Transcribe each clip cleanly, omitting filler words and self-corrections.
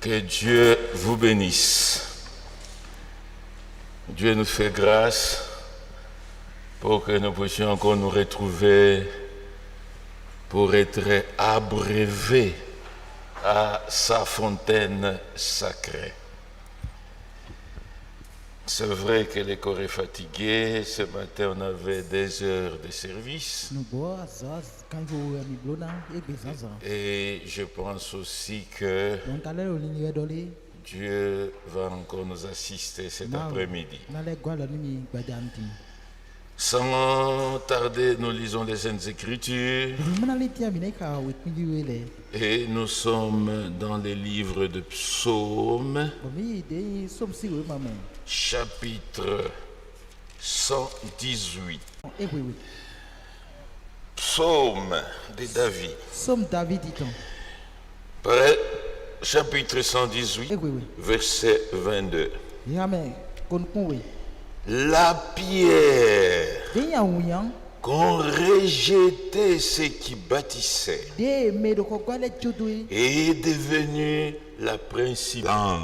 Que Dieu vous bénisse. Dieu nous fait grâce pour que nous puissions encore nous retrouver pour être abreuvés à sa fontaine sacrée. C'est vrai que le corps est fatigué. Ce matin, on avait des heures de service. Et je pense aussi que Dieu va encore nous assister cet après-midi. Sans tarder, nous lisons les Saintes Écritures. Et nous sommes dans les livres de Psaumes, chapitre 118. Psaume de David. Psaume David, dit-on. Chapitre 118, verset 22. La pierre qu'ont rejeté ceux qui bâtissaient est devenue la principale.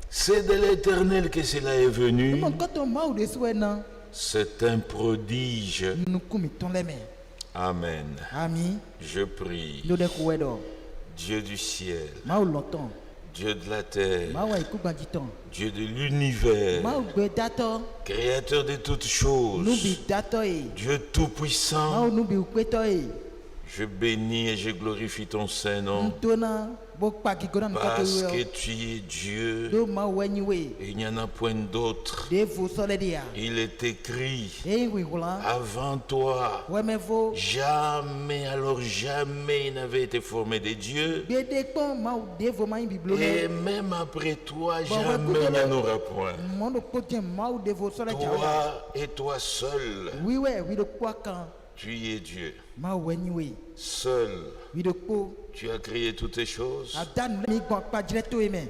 C'est de l'Éternel que cela est venu. C'est un prodige. Amen. Je prie. Dieu du ciel, Dieu de la terre, Dieu de l'univers, créateur de toutes choses, Dieu tout-puissant, je bénis et je glorifie ton Saint-Nom parce que tu es Dieu et il n'y en a point d'autre. Il est écrit avant toi, jamais, alors jamais il n'avait été formé de Dieu, et même après toi, jamais il n'y en aura point. Toi et toi seul, tu es Dieu. Seul, tu as créé toutes ces choses.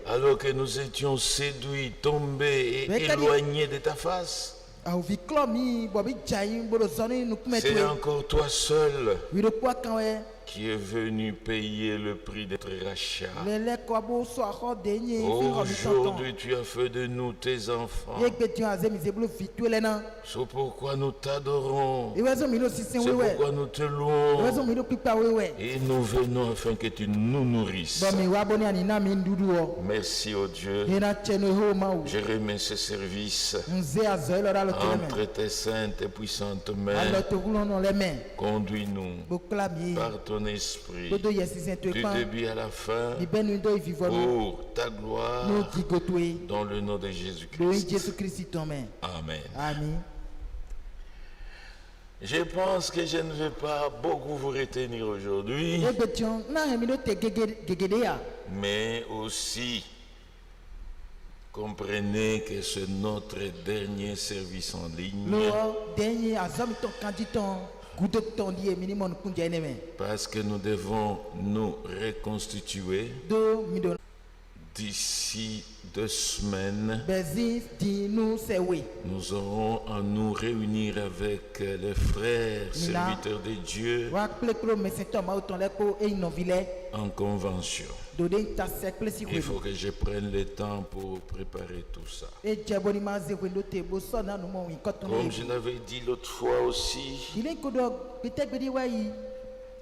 Alors que nous étions séduits, tombés et éloignés de ta face, c'est encore toi seul qui est venu payer le prix d'être rachat. Aujourd'hui, tu as fait de nous tes enfants. C'est pourquoi nous t'adorons. C'est pourquoi nous te louons. Et nous venons afin que tu nous nourrisses. Merci, oh Dieu. Je remets ce service entre tes saintes et puissantes mains. Conduis-nous par ton esprit du début à la fin pour ta gloire dans le nom de Jésus-Christ. Amen. Je pense que je ne vais pas beaucoup vous retenir aujourd'hui, mais aussi comprenez que c'est notre dernier service en ligne. Parce que nous devons nous reconstituer d'ici 2 semaines. Nous aurons à nous réunir avec les frères serviteurs de Dieu en convention. Il faut que je prenne le temps pour préparer tout ça. Comme je l'avais dit l'autre fois aussi,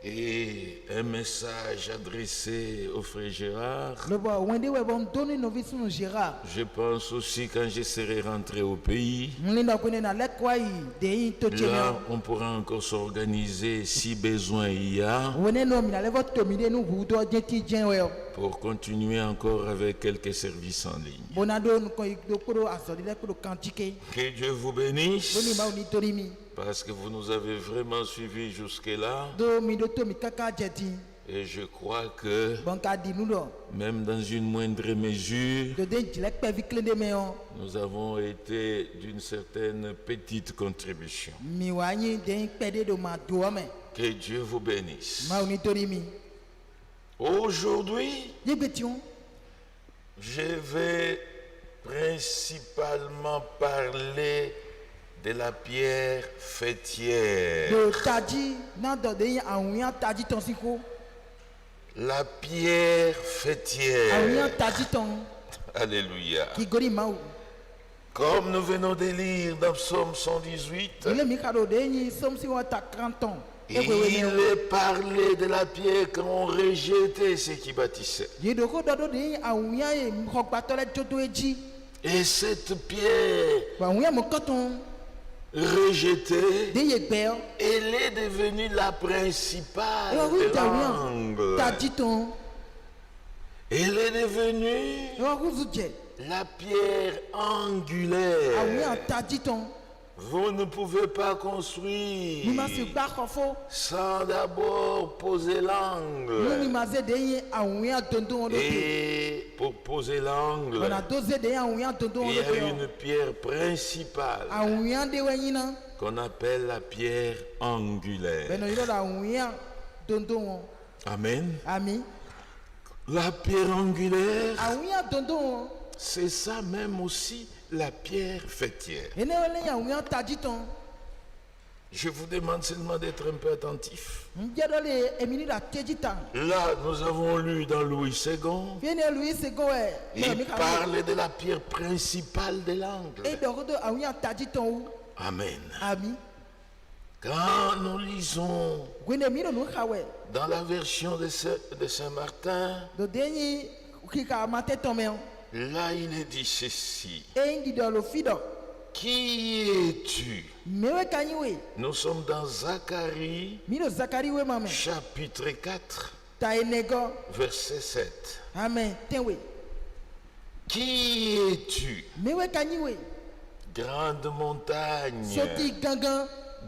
et un message adressé au frère Gérard. Je pense aussi quand je serai rentré au pays, là on pourra encore s'organiser si besoin il y a, pour continuer encore avec quelques services en ligne. Que Dieu vous bénisse, parce que vous nous avez vraiment suivis jusque-là. Et je crois que même dans une moindre mesure, nous avons été d'une certaine petite contribution. Que Dieu vous bénisse. Aujourd'hui, je vais principalement parler de la pierre fêtière. La pierre fêtière. Alléluia. Comme nous venons de lire dans Psaume 118, il est parlé de la pierre qu'on rejetait ceux qui bâtissaient. Et cette pierre rejetée, elle est devenue la principale de l'angle. Elle est devenue la pierre angulaire. Vous ne pouvez pas construire sans d'abord poser l'angle. Et pour poser l'angle, il y a une pierre principale qu'on appelle la pierre angulaire. Amen. La pierre angulaire, c'est ça même aussi la pierre fêtière. Je vous demande seulement d'être un peu attentif. Là, nous avons lu dans Louis II, il parle de la pierre principale de l'angle. Amen. Quand nous lisons dans la version de Saint-Martin, là il est dit ceci. Qui es-tu? Nous sommes dans Zacharie, chapitre 4, verset 7. Amen. Qui es-tu? Grande montagne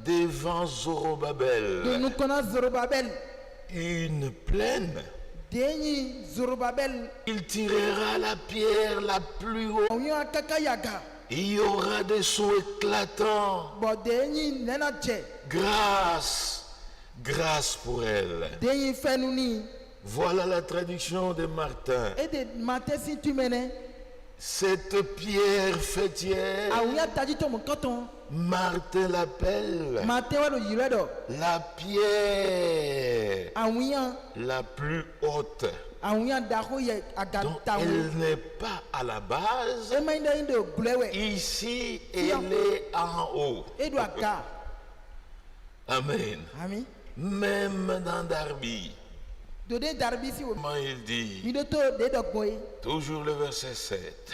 devant Zorobabel. Une plaine. Il tirera la pierre la plus haute. Il y aura des sons éclatants. Grâce pour elle. Voilà la traduction de Martin. Cette pierre fêtière, Martin l'appelle la pierre la plus haute. Donc elle n'est pas à la base. Ici, elle est en haut. Amen. Même dans Darby. Comment il dit? Toujours le verset 7.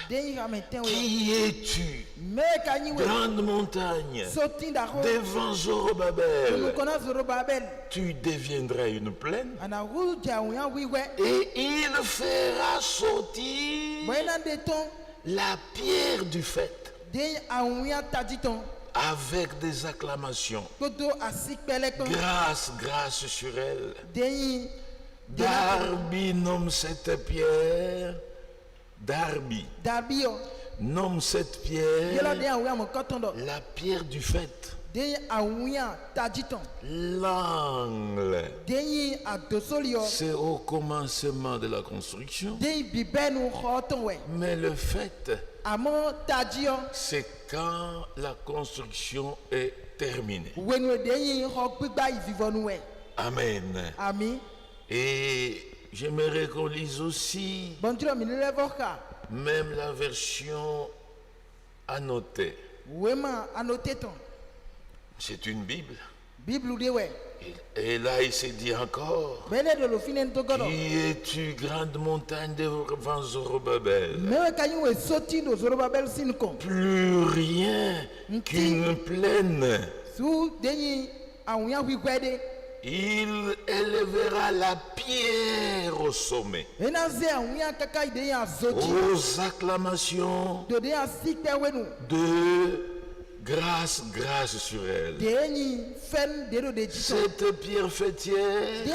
Qui es-tu? Grande montagne devant Zorobabel. Tu deviendras une plaine. Et il fera sortir la pierre du fait avec des acclamations. Grâce sur elle. Darby nomme cette pierre. Darby nomme cette pierre la pierre du fait. L'angle, c'est au commencement de la construction. Mais le fait, c'est quand la construction est terminée. Amen. Et j'aimerais qu'on lise aussi même la version annotée. C'est une Bible. Et là, il s'est dit encore. Qui es-tu, grande montagne devant Zorobabel? Plus rien qu'une plaine. Il élèvera la pierre au sommet. Aux acclamations de grâce sur elle. Cette pierre fêtière,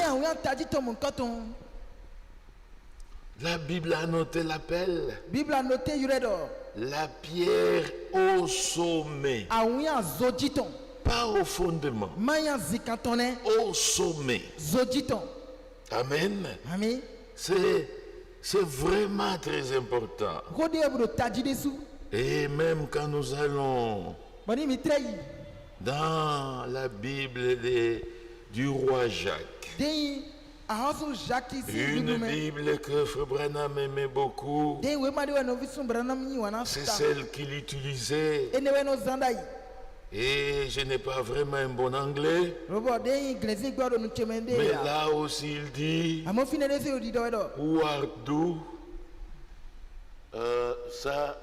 la Bible a noté l'appel. La pierre au sommet. Pas au fondement. Au sommet. Amen. C'est vraiment très important. Et même quand nous allons dans la Bible du roi Jacques, Une Bible que Frère Branham aimait beaucoup, c'est celle qu'il utilisait. Et je n'ai pas vraiment un bon anglais. Mais là aussi il dit Who art thou? Ça,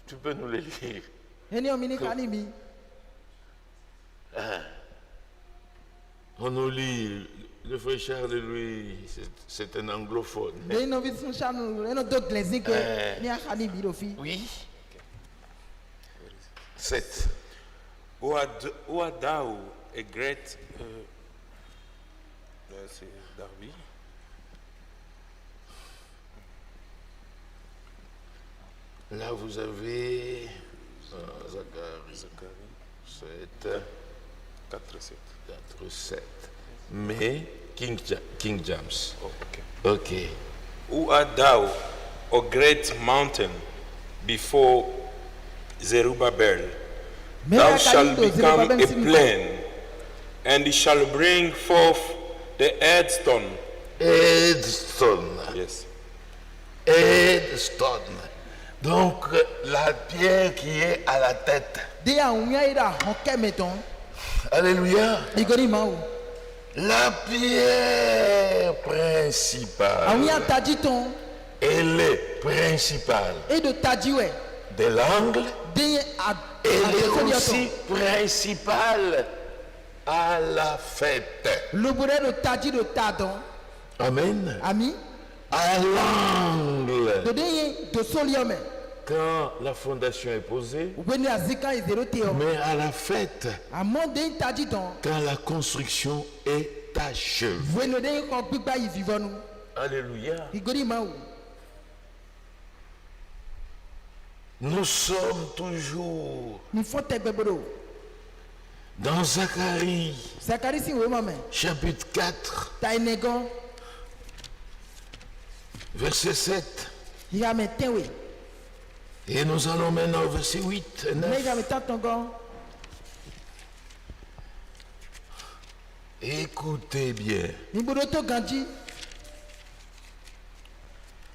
tu peux nous le lire. On nous lit, le frère Charles, lui, c'est un anglophone. Oui. 7. Who art thou, a great... c'est Darby. Là, vous avez Zacharie 7. 4-7. Mais King James. Oh, okay. Okay. Who art thou, O great mountain, before Zerubbabel? Thou shalt become a plain, and it shall bring forth the headstone. Headstone. Yes. Headstone. Donc la pierre qui est à la tête. Alléluia. La pierre principale. Elle est principale de l'angle. Elle est aussi principale à la fête. Amen. À l'angle. Quand la fondation est posée, mais à la fête, quand la construction est achevée. Alléluia. Nous sommes toujours dans Zacharie, chapitre 4, verset 7. Et nous allons maintenant au verset 8 et 9. Écoutez bien.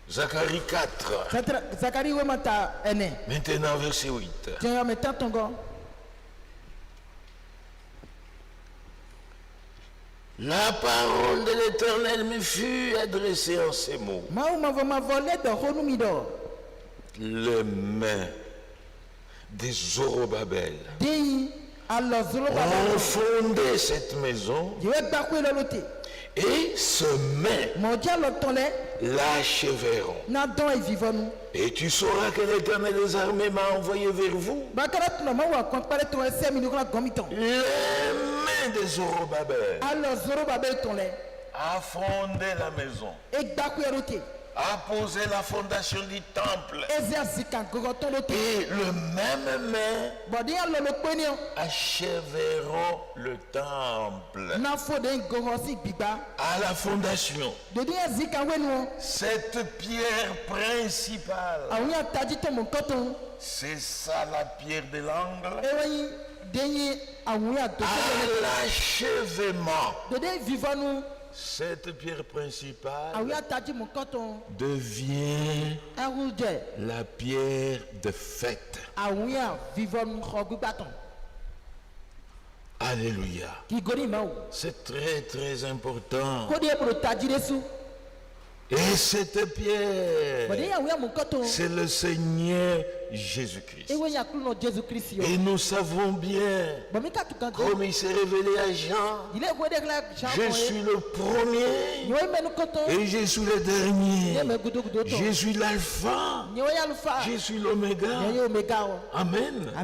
Zacharie 4. Maintenant verset 8. La parole de l'Éternel me fut adressée en ces mots. Les mains des Zorobabel ont fondé cette maison et ce mains l'achèveront. Et tu sauras que l'Éternel des armées m'a envoyé vers vous. Les mains des Zorobabel a fondé la maison, a posé la fondation du temple, et le même main achèveront le temple. À la fondation, cette pierre principale, c'est ça la pierre de l'angle. À l'achèvement, cette pierre principale devient la pierre de fête. Alléluia. C'est très très important. Et cette pierre, c'est le Seigneur Jésus-Christ. Et nous savons bien, comme il s'est révélé à Jean, je suis le premier et je suis le dernier. Je suis l'alpha, je suis l'oméga. Amen.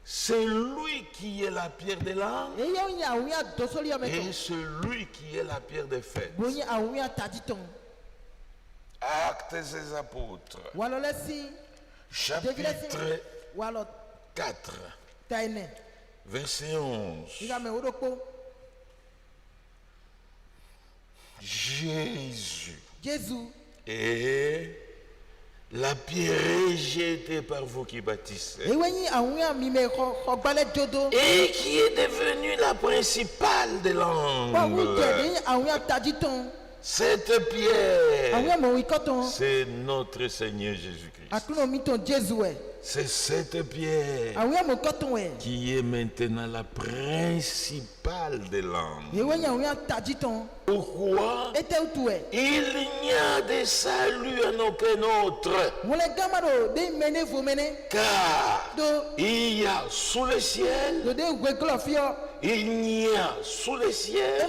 C'est lui qui est la pierre de l'angle et celui qui est la pierre de fête. Actes des apôtres, chapitre 4, verset 11. Jésus est La pierre rejetée par vous qui bâtissez. Et qui est devenue la principale de l'angle. Cette pierre, c'est notre Seigneur Jésus-Christ. C'est cette pierre qui est maintenant la principale de l'angle. Pourquoi? Il n'y a de salut en aucun autre. Car il y a sous le ciel, il n'y a sous le ciel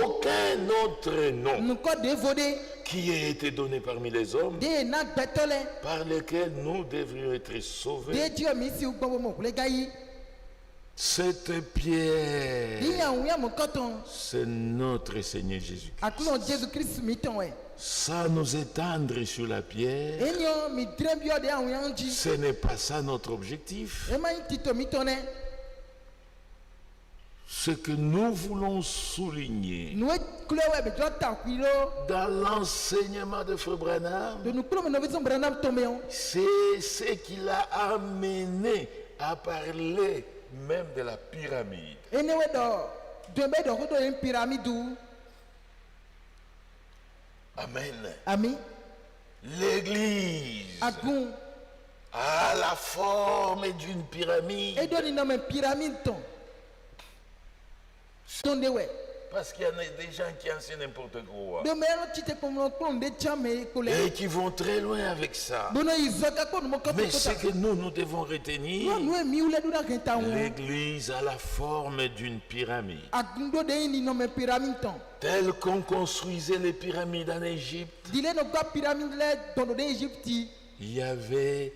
aucun autre nom qui a été donné parmi les hommes par lequel nous devrions être sauvés. Cette pierre, c'est notre Seigneur Jésus-Christ. Ça nous étendre sur la pierre, ce n'est pas ça notre objectif. Ce que nous voulons souligner dans l'enseignement de Frère Branham, c'est ce qui l'a amené à parler même de la pyramide. Amen. L'église a la forme d'une pyramide. Parce qu'il y en a des gens qui enseignent n'importe quoi. Et qui vont très loin avec ça. Mais ce que nous devons retenir, l'église a la forme d'une pyramide. Tel qu'on construisait les pyramides en Égypte, il y avait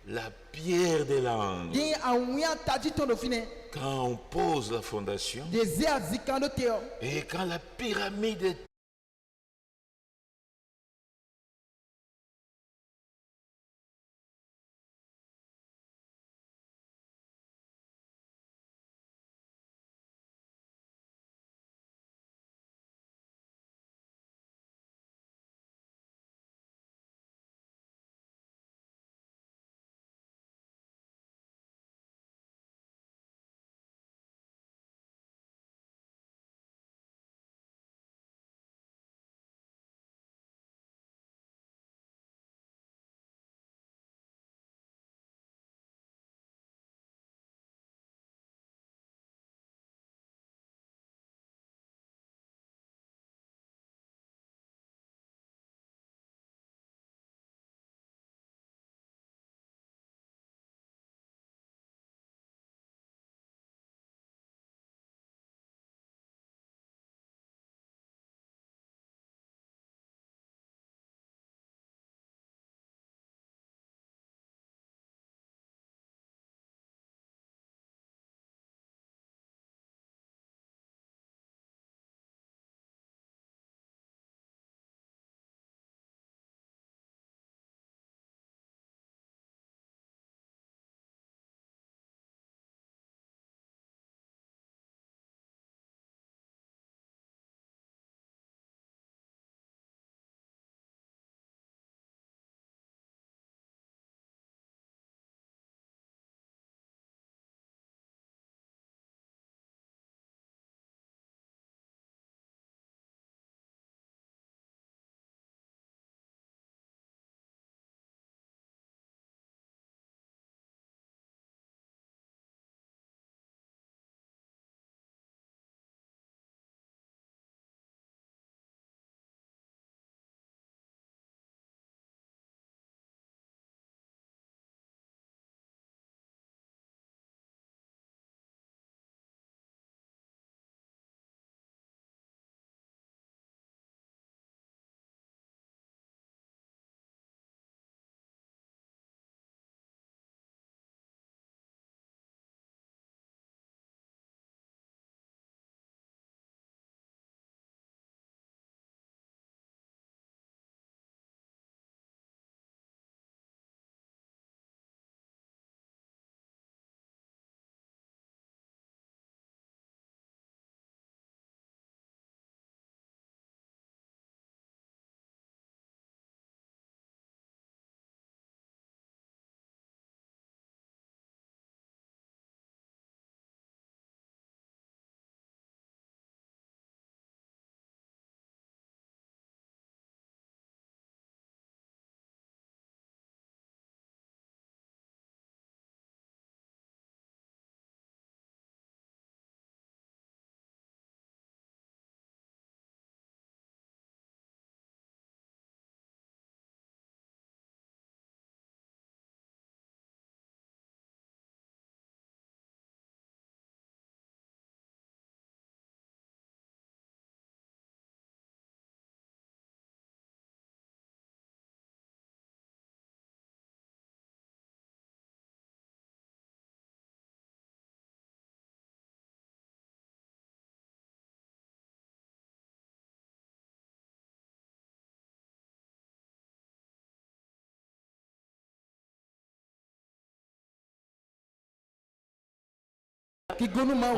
la pierre de l'angle. Quand on pose la fondation et quand la pyramide est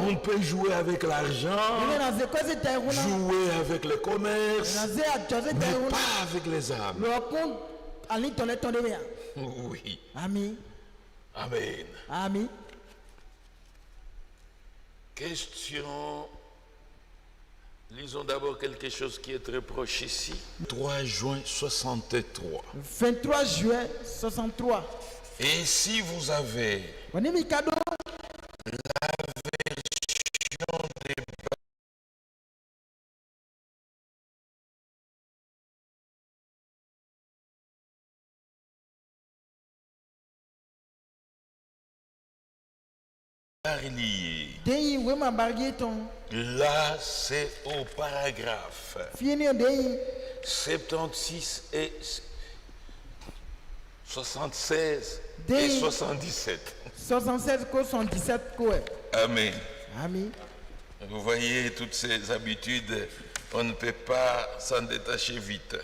On peut jouer avec l'argent, jouer avec le commerce, mais pas avec les âmes. Oui. Amen. Amen. Amen. Question. Lisons d'abord quelque chose qui est très proche ici. 3 juin 63. 23 juin 63. Et si vous avez la version des Barlier, là c'est au paragraphe 76 et 76 et 77. 76 77 Amen. Amen. Vous voyez toutes ces habitudes, on ne peut pas s'en détacher vite.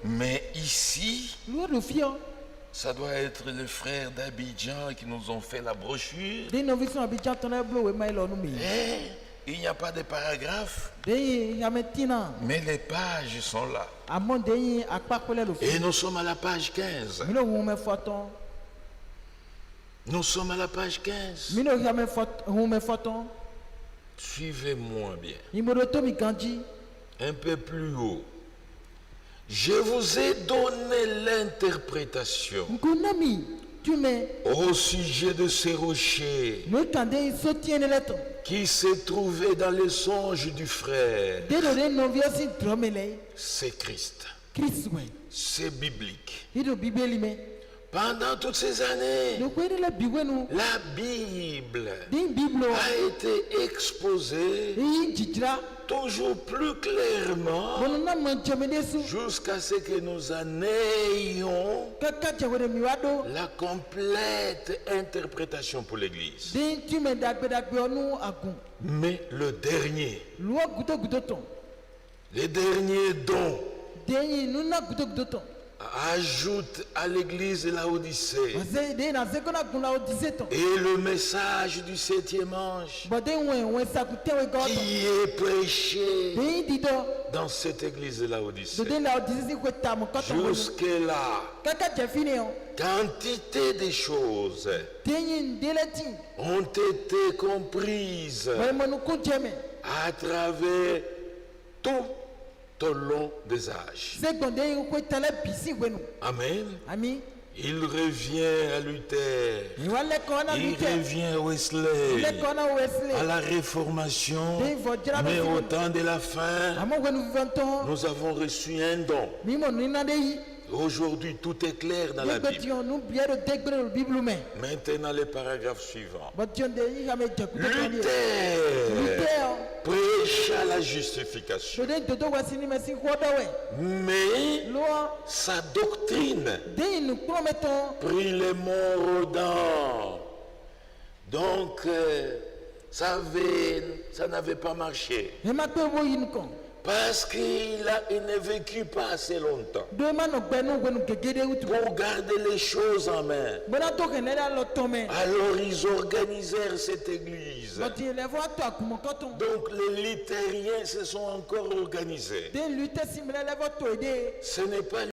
Mais ici, ça doit être les frères d'Abidjan qui nous ont fait la brochure. Et il n'y a pas de paragraphe, mais les pages sont là. Et nous sommes à la page 15. Nous sommes à la page 15. Suivez-moi bien. Un peu plus haut. Je vous ai donné l'interprétation au sujet de ces rochers qui se trouvaient dans les songes du frère. C'est Christ. C'est biblique. Pendant toutes ces années, la Bible a été exposée toujours plus clairement jusqu'à ce que nous en ayons la complète interprétation pour l'Église. Mais le dernier don ajoute à l'église Laodicée et le message du 7e ange qui est prêché dans cette église Laodicée. Jusque-là, quantité de choses ont été comprises à travers tout au long des âges. Amen. Il revient à Luther, il revient à Wesley, à la Réformation, mais au temps de la fin, nous avons reçu un don. Aujourd'hui, tout est clair dans la Bible. Maintenant, le paragraphe suivant. Luther prêcha la justification. Mais sa doctrine prit les mordants. Donc, ça n'avait pas marché. Parce qu'il ne vécut pas assez longtemps pour garder les choses en main. Alors ils organisèrent cette église. Donc les luthériens se sont encore organisés. Ce n'est pas